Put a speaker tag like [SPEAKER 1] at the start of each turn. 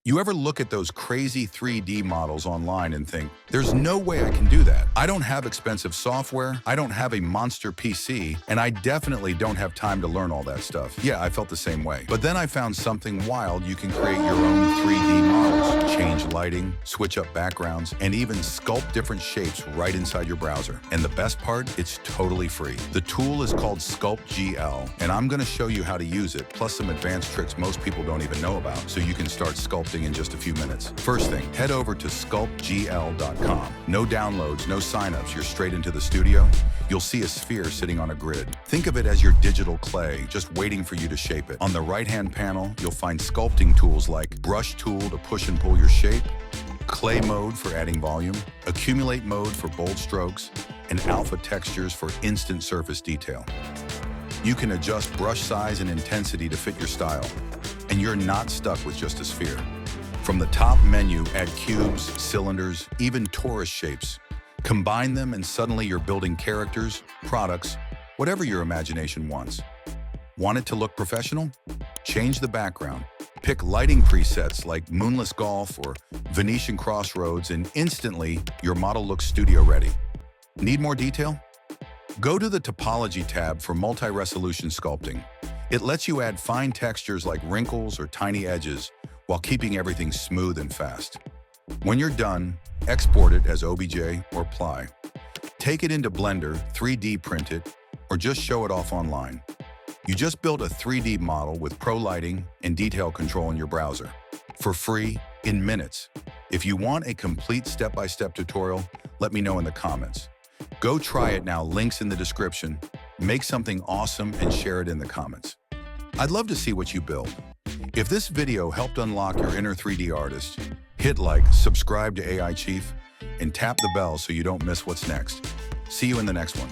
[SPEAKER 1] You ever look at those crazy 3D models online and think, there's no way I can do that. I don't have expensive software, I don't have a monster PC, and I definitely don't have time to learn all that stuff. Yeah, I felt the same way. But then I found something wild. You can create your own 3D models, change lighting, switch up backgrounds, and even sculpt different shapes right inside your browser. And the best part, it's totally free. The tool is called SculptGL, and I'm gonna show you how to use it, plus some advanced tricks most people don't even know about, so you can start sculpting in just a few minutes. First thing, head over to SculptGL.com. No downloads, no signups, you're straight into the studio. You'll see a sphere sitting on a grid. Think of it as your digital clay, just waiting for you to shape it. On the right-hand panel, you'll find sculpting tools like brush tool to push and pull your shape, clay mode for adding volume, accumulate mode for bold strokes, and alpha textures for instant surface detail. You can adjust brush size and intensity to fit your style, and you're not stuck with just a sphere. From the top menu, add cubes, cylinders, even torus shapes. Combine them and suddenly you're building characters, products, whatever your imagination wants. Want it to look professional? Change the background. Pick lighting presets like Moonless Golf or Venetian Crossroads, and instantly your model looks studio ready. Need more detail? Go to the Topology tab for multi-resolution sculpting. It lets you add fine textures like wrinkles or tiny edges while keeping everything smooth and fast. When you're done, export it as OBJ or Ply. Take it into Blender, 3D print it, or just show it off online. You just built a 3D model with pro lighting and detail control in your browser. For free, in minutes. If you want a complete step-by-step tutorial, let me know in the comments. Go try it now, links in the description. Make something awesome and share it in the comments. I'd love to see what you build. If this video helped unlock your inner 3D artist, hit like, subscribe to AIChief, and tap the bell so you don't miss what's next. See you in the next one.